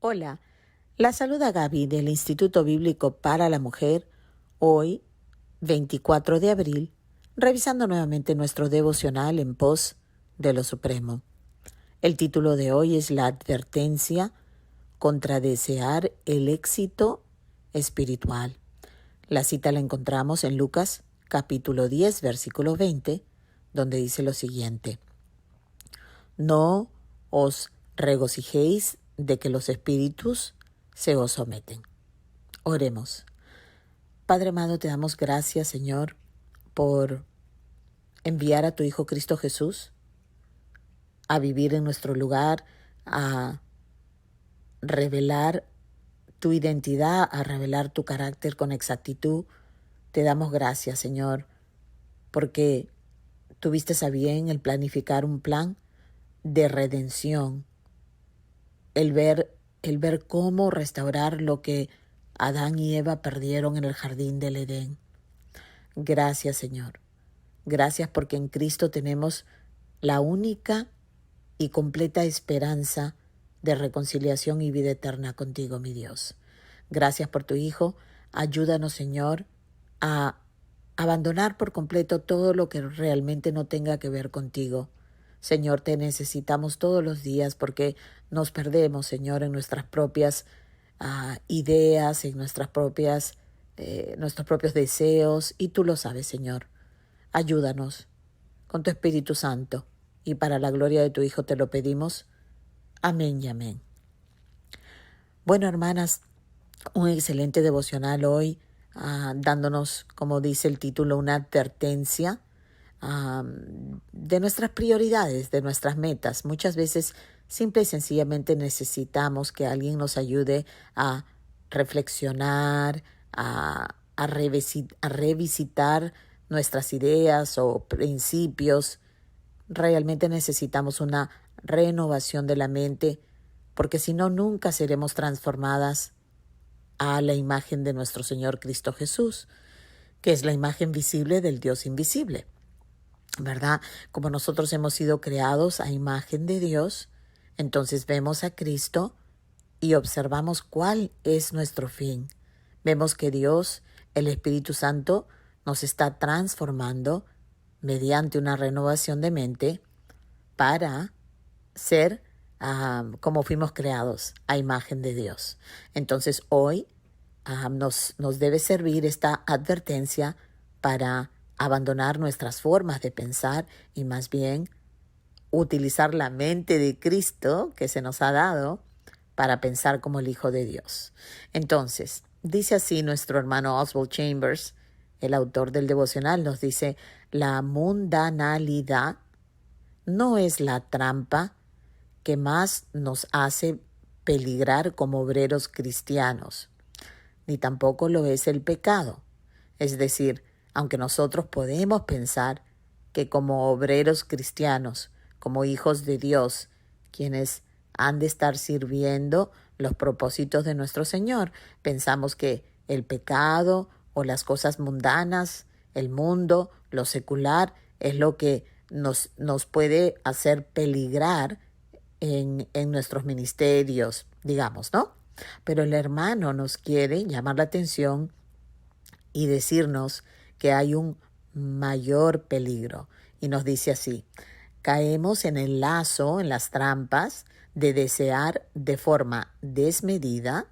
Hola, la saluda Gaby del Instituto Bíblico para la Mujer, hoy, 24 de abril, revisando nuevamente nuestro devocional en pos de lo supremo. El título de hoy es La advertencia contra desear el éxito espiritual. La cita la encontramos en Lucas capítulo 10, versículo 20, donde dice lo siguiente: No os regocijéis de que los espíritus se os someten. Oremos. Padre amado, te damos gracias, Señor, por enviar a tu Hijo Cristo Jesús a vivir en nuestro lugar, a revelar tu identidad, a revelar tu carácter con exactitud. Te damos gracias, Señor, porque tuviste a bien el planificar un plan de redención, el ver cómo restaurar lo que Adán y Eva perdieron en el jardín del Edén. Gracias, Señor. Gracias porque en Cristo tenemos la única y completa esperanza de reconciliación y vida eterna contigo, mi Dios. Gracias por tu Hijo. Ayúdanos, Señor, a abandonar por completo todo lo que realmente no tenga que ver contigo. Señor, te necesitamos todos los días porque nos perdemos, Señor, en nuestras propias ideas, en nuestros propios deseos, y tú lo sabes, Señor. Ayúdanos con tu Espíritu Santo, y para la gloria de tu Hijo te lo pedimos. Amén y amén. Bueno, hermanas, un excelente devocional hoy, dándonos, como dice el título, una advertencia de nuestras prioridades, de nuestras metas. Muchas veces simple y sencillamente necesitamos que alguien nos ayude a reflexionar, a revisitar nuestras ideas o principios. Realmente necesitamos una renovación de la mente, porque si no, nunca seremos transformadas a la imagen de nuestro Señor Cristo Jesús, que es la imagen visible del Dios invisible, ¿verdad? Como nosotros hemos sido creados a imagen de Dios, entonces vemos a Cristo y observamos cuál es nuestro fin. Vemos que Dios, el Espíritu Santo, nos está transformando mediante una renovación de mente para ser como fuimos creados, a imagen de Dios. Entonces hoy nos debe servir esta advertencia para abandonar nuestras formas de pensar y más bien utilizar la mente de Cristo que se nos ha dado para pensar como el Hijo de Dios. Entonces, dice así nuestro hermano Oswald Chambers, el autor del devocional, nos dice: la mundanalidad no es la trampa que más nos hace peligrar como obreros cristianos, ni tampoco lo es el pecado. Es decir, aunque nosotros podemos pensar que como obreros cristianos, como hijos de Dios, quienes han de estar sirviendo los propósitos de nuestro Señor, pensamos que el pecado o las cosas mundanas, el mundo, lo secular, es lo que nos puede hacer peligrar en nuestros ministerios, digamos, ¿no? Pero el hermano nos quiere llamar la atención y decirnos que hay un mayor peligro. Y nos dice así: caemos en el lazo, en las trampas de desear de forma desmedida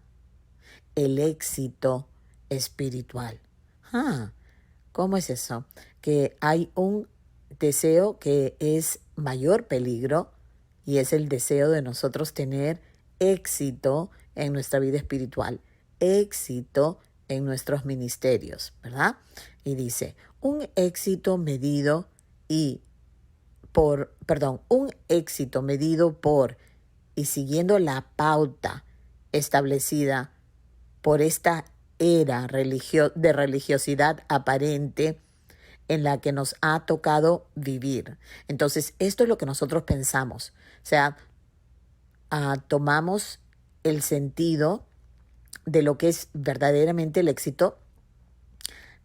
el éxito espiritual. ¿Cómo es eso? Que hay un deseo que es mayor peligro, y es el deseo de nosotros tener éxito en nuestra vida espiritual, éxito en nuestros ministerios, ¿verdad? Y dice, un éxito medido por y siguiendo la pauta establecida por esta era de religiosidad aparente en la que nos ha tocado vivir. Entonces, esto es lo que nosotros pensamos. O sea, tomamos el sentido de lo que es verdaderamente el éxito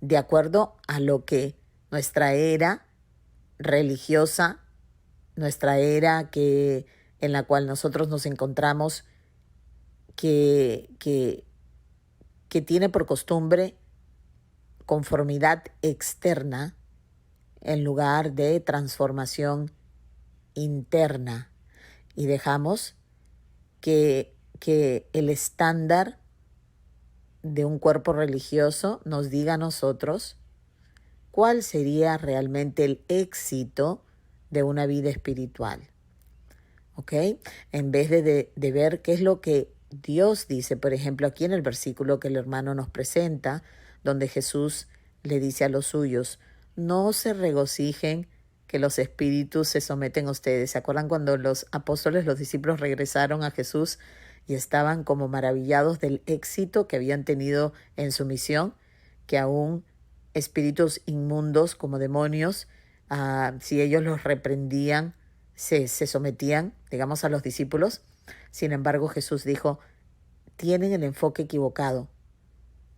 de acuerdo a lo que nuestra era religiosa, nuestra era en la cual nosotros nos encontramos, que, que, que tiene por costumbre conformidad externa en lugar de transformación interna, y dejamos que el estándar de un cuerpo religioso nos diga a nosotros cuál sería realmente el éxito de una vida espiritual. ¿Ok? En vez de ver qué es lo que Dios dice, por ejemplo, aquí en el versículo que el hermano nos presenta, donde Jesús le dice a los suyos, no se regocijen que los espíritus se someten a ustedes. ¿Se acuerdan cuando los apóstoles, los discípulos regresaron a Jesús y estaban como maravillados del éxito que habían tenido en su misión? Que aún espíritus inmundos como demonios, si ellos los reprendían, se sometían, digamos, a los discípulos. Sin embargo, Jesús dijo, tienen el enfoque equivocado.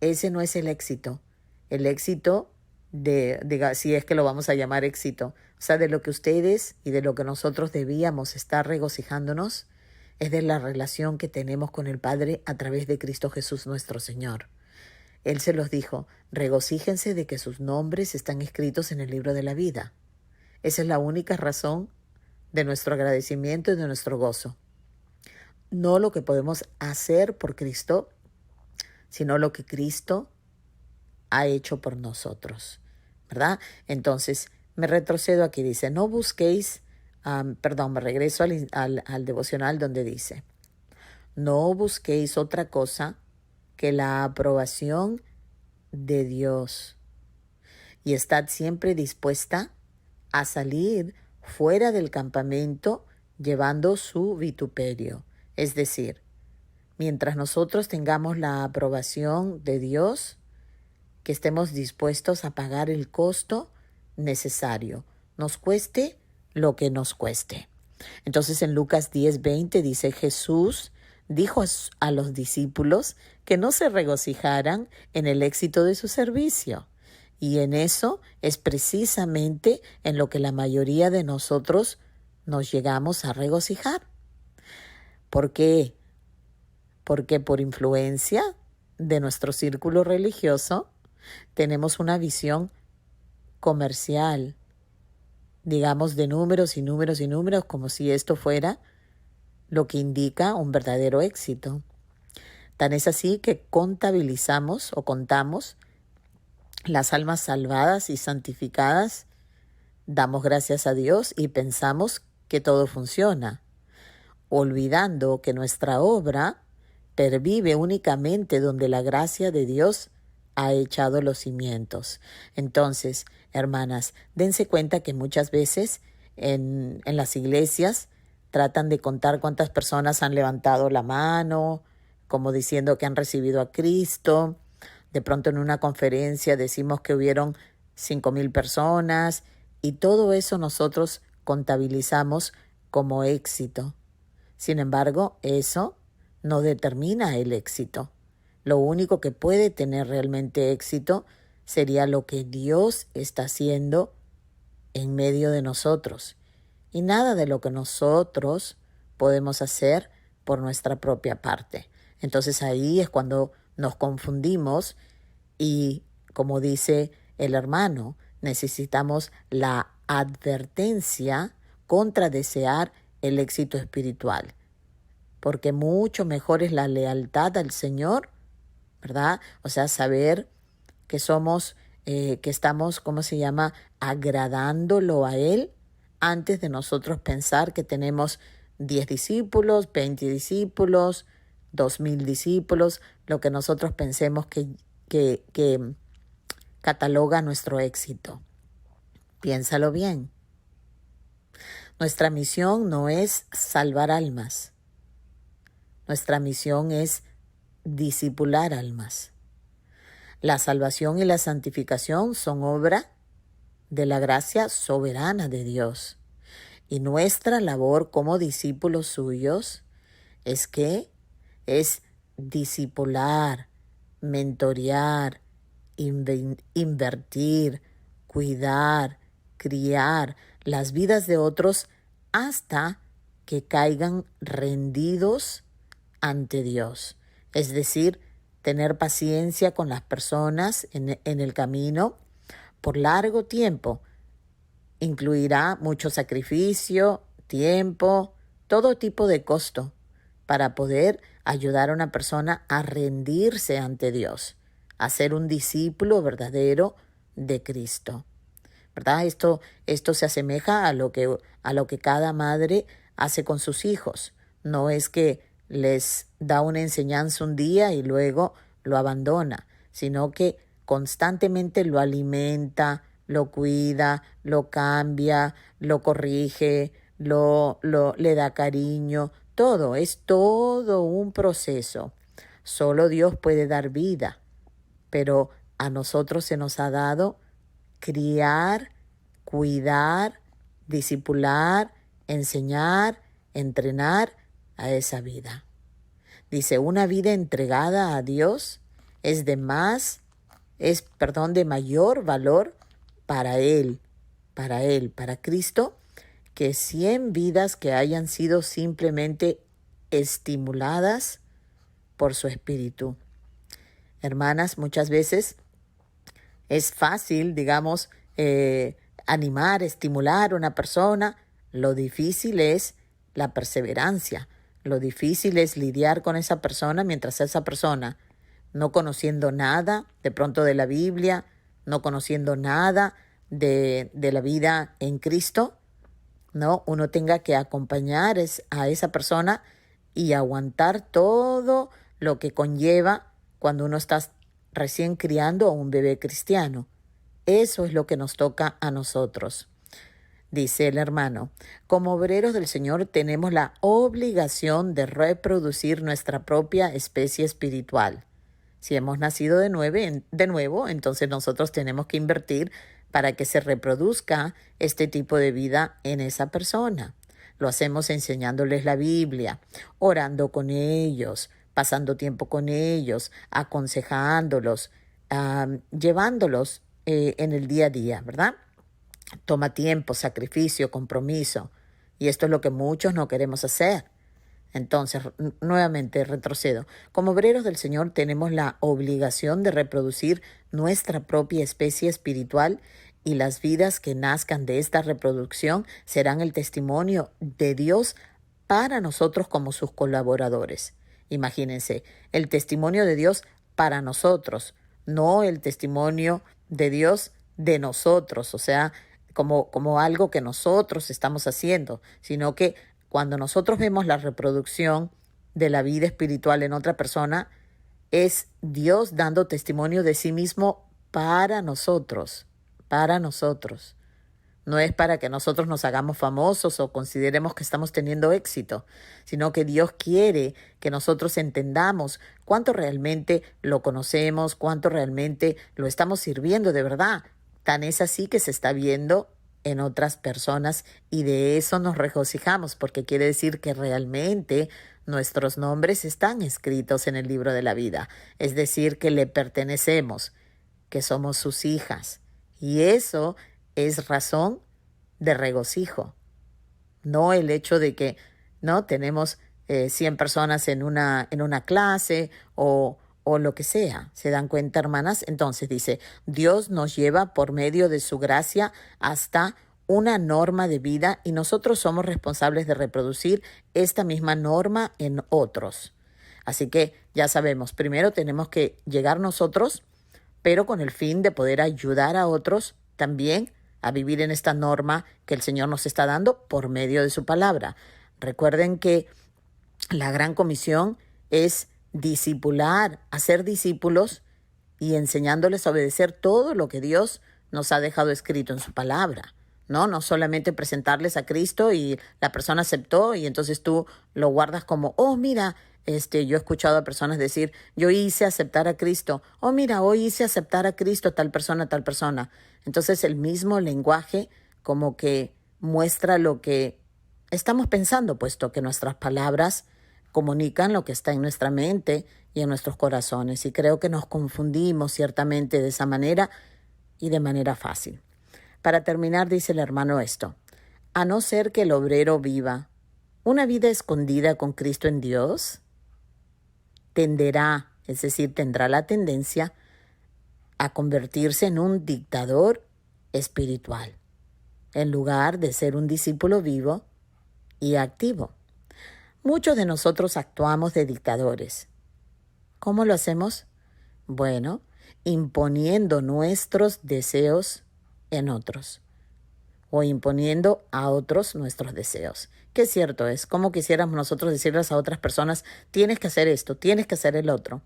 Ese no es el éxito. El éxito, si es que lo vamos a llamar éxito, o sea, de lo que ustedes y de lo que nosotros debíamos estar regocijándonos, es de la relación que tenemos con el Padre a través de Cristo Jesús nuestro Señor. Él se los dijo, regocíjense de que sus nombres están escritos en el libro de la vida. Esa es la única razón de nuestro agradecimiento y de nuestro gozo. No lo que podemos hacer por Cristo, sino lo que Cristo ha hecho por nosotros, ¿verdad? Entonces, me retrocedo aquí, dice, no busquéis, me regreso al devocional donde dice, no busquéis otra cosa que la aprobación de Dios, y estad siempre dispuesta a salir fuera del campamento llevando su vituperio. Es decir, mientras nosotros tengamos la aprobación de Dios, que estemos dispuestos a pagar el costo necesario, nos cueste lo que nos cueste. Entonces en Lucas 10:20 dice, Jesús dijo a los discípulos que no se regocijaran en el éxito de su servicio. Y en eso es precisamente en lo que la mayoría de nosotros nos llegamos a regocijar. ¿Por qué? Porque por influencia de nuestro círculo religioso tenemos una visión comercial, digamos, de números y números y números, como si esto fuera lo que indica un verdadero éxito. Tan es así que contabilizamos o contamos las almas salvadas y santificadas, damos gracias a Dios y pensamos que todo funciona, olvidando que nuestra obra pervive únicamente donde la gracia de Dios ha echado los cimientos. Entonces, hermanas, dense cuenta que muchas veces en las iglesias tratan de contar cuántas personas han levantado la mano, como diciendo que han recibido a Cristo. De pronto en una conferencia decimos que hubieron 5,000 personas y todo eso nosotros contabilizamos como éxito. Sin embargo, eso no determina el éxito. Lo único que puede tener realmente éxito sería lo que Dios está haciendo en medio de nosotros y nada de lo que nosotros podemos hacer por nuestra propia parte. Entonces ahí es cuando nos confundimos y, como dice el hermano, necesitamos la advertencia contra desear el éxito espiritual, porque mucho mejor es la lealtad al Señor, ¿verdad? O sea, saber que somos, que estamos, agradándolo a Él antes de nosotros pensar que tenemos 10 discípulos, 20 discípulos, 2,000 discípulos, lo que nosotros pensemos que cataloga nuestro éxito. Piénsalo bien. Nuestra misión no es salvar almas. Nuestra misión es discipular almas. La salvación y la santificación son obra de la gracia soberana de Dios. Y nuestra labor como discípulos suyos es discipular, mentorear, invertir, cuidar, criar las vidas de otros hasta que caigan rendidos ante Dios. Es decir, tener paciencia con las personas en el camino por largo tiempo. Incluirá mucho sacrificio, tiempo, todo tipo de costo para poder ayudar a una persona a rendirse ante Dios, a ser un discípulo verdadero de Cristo. ¿Verdad? Esto se asemeja a lo que cada madre hace con sus hijos. No es que les da una enseñanza un día y luego lo abandona, sino que constantemente lo alimenta, lo cuida, lo cambia, lo corrige, le da cariño. Es todo un proceso. Solo Dios puede dar vida, pero a nosotros se nos ha dado criar, cuidar, discipular, enseñar, entrenar a esa vida. Dice, una vida entregada a Dios es de mayor valor para Él, para Cristo, que 100 vidas que hayan sido simplemente estimuladas por su Espíritu. Hermanas, muchas veces es fácil, digamos, animar, estimular a una persona. Lo difícil es la perseverancia. Lo difícil es lidiar con esa persona mientras esa persona, no conociendo nada de pronto de la Biblia, no conociendo nada de la vida en Cristo, ¿no? Uno tenga que acompañar a esa persona y aguantar todo lo que conlleva cuando uno está recién criando a un bebé cristiano. Eso es lo que nos toca a nosotros. Dice el hermano, como obreros del Señor tenemos la obligación de reproducir nuestra propia especie espiritual. Si hemos nacido de nuevo, entonces nosotros tenemos que invertir para que se reproduzca este tipo de vida en esa persona. Lo hacemos enseñándoles la Biblia, orando con ellos, pasando tiempo con ellos, aconsejándolos, llevándolos en el día a día, ¿verdad? Toma tiempo, sacrificio, compromiso. Y esto es lo que muchos no queremos hacer. Entonces, nuevamente retrocedo. Como obreros del Señor tenemos la obligación de reproducir nuestra propia especie espiritual y las vidas que nazcan de esta reproducción serán el testimonio de Dios para nosotros como sus colaboradores. Imagínense, el testimonio de Dios para nosotros, no el testimonio de Dios de nosotros, o sea, como algo que nosotros estamos haciendo, sino que cuando nosotros vemos la reproducción de la vida espiritual en otra persona, es Dios dando testimonio de sí mismo para nosotros, para nosotros. No es para que nosotros nos hagamos famosos o consideremos que estamos teniendo éxito, sino que Dios quiere que nosotros entendamos cuánto realmente lo conocemos, cuánto realmente lo estamos sirviendo de verdad. Tan es así que se está viendo en otras personas y de eso nos regocijamos porque quiere decir que realmente nuestros nombres están escritos en el libro de la vida. Es decir, que le pertenecemos, que somos sus hijas. Y eso es razón de regocijo. No el hecho de que no tenemos 100 personas en una clase o lo que sea. ¿Se dan cuenta, hermanas? Entonces dice, Dios nos lleva por medio de su gracia hasta una norma de vida y nosotros somos responsables de reproducir esta misma norma en otros. Así que ya sabemos, primero tenemos que llegar nosotros, pero con el fin de poder ayudar a otros también a vivir en esta norma que el Señor nos está dando por medio de su palabra. Recuerden que la gran comisión es discipular, hacer discípulos y enseñándoles a obedecer todo lo que Dios nos ha dejado escrito en su palabra. No solamente presentarles a Cristo y la persona aceptó y entonces tú lo guardas como, oh, mira, yo he escuchado a personas decir, yo hice aceptar a Cristo. Oh, mira, hoy hice aceptar a Cristo tal persona, tal persona. Entonces el mismo lenguaje como que muestra lo que estamos pensando, puesto que nuestras palabras comunican lo que está en nuestra mente y en nuestros corazones. Y creo que nos confundimos ciertamente de esa manera y de manera fácil. Para terminar, dice el hermano esto, a no ser que el obrero viva una vida escondida con Cristo en Dios, tenderá, es decir, tendrá la tendencia a convertirse en un dictador espiritual, en lugar de ser un discípulo vivo y activo. Muchos de nosotros actuamos de dictadores. ¿Cómo lo hacemos? Bueno, imponiendo nuestros deseos en otros o imponiendo a otros nuestros deseos. Que cierto es, como quisiéramos nosotros decirles a otras personas, tienes que hacer esto, tienes que hacer el otro.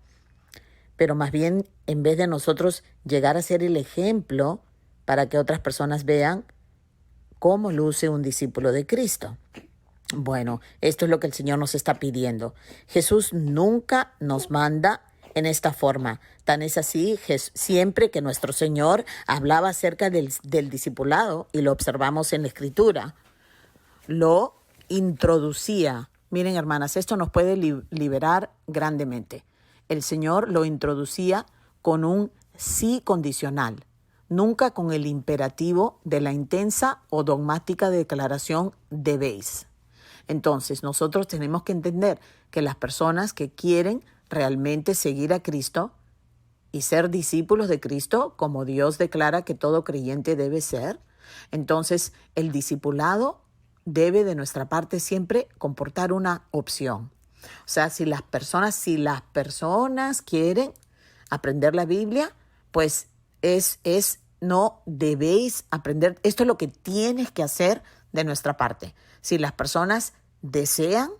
Pero más bien, en vez de nosotros llegar a ser el ejemplo para que otras personas vean cómo luce un discípulo de Cristo. Bueno, esto es lo que el Señor nos está pidiendo. Jesús nunca nos manda en esta forma. Tan es así, siempre que nuestro Señor hablaba acerca del discipulado, y lo observamos en la Escritura, lo introducía. Miren, hermanas, esto nos puede liberar grandemente. El Señor lo introducía con un sí condicional, nunca con el imperativo de la intensa o dogmática declaración debéis. Entonces, nosotros tenemos que entender que las personas que quieren realmente seguir a Cristo y ser discípulos de Cristo, como Dios declara que todo creyente debe ser, entonces el discipulado debe de nuestra parte siempre comportar una opción. O sea, si las personas quieren aprender la Biblia, pues no debéis aprender. Esto es lo que tienes que hacer de nuestra parte. Si las personas desean,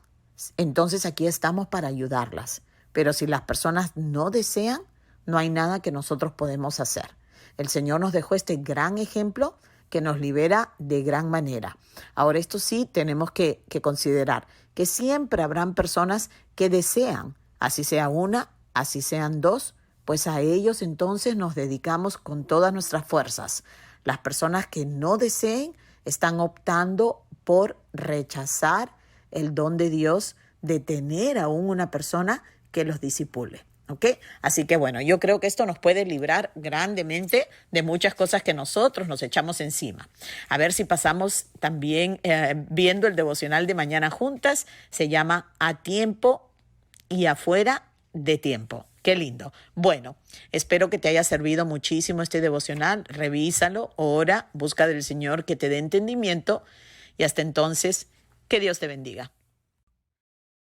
entonces aquí estamos para ayudarlas. Pero si las personas no desean, no hay nada que nosotros podemos hacer. El Señor nos dejó este gran ejemplo que nos libera de gran manera. Ahora, esto sí tenemos que considerar que siempre habrán personas que desean, así sea una, así sean dos, pues a ellos entonces nos dedicamos con todas nuestras fuerzas. Las personas que no deseen están optando por rechazar el don de Dios de tener aún una persona que los discipule. ¿Ok? Así que bueno, yo creo que esto nos puede librar grandemente de muchas cosas que nosotros nos echamos encima. A ver si pasamos también viendo el devocional de mañana juntas. Se llama A tiempo y afuera de tiempo. Qué lindo. Bueno, espero que te haya servido muchísimo este devocional. Revísalo, ora, busca del Señor que te dé entendimiento y hasta entonces, que Dios te bendiga.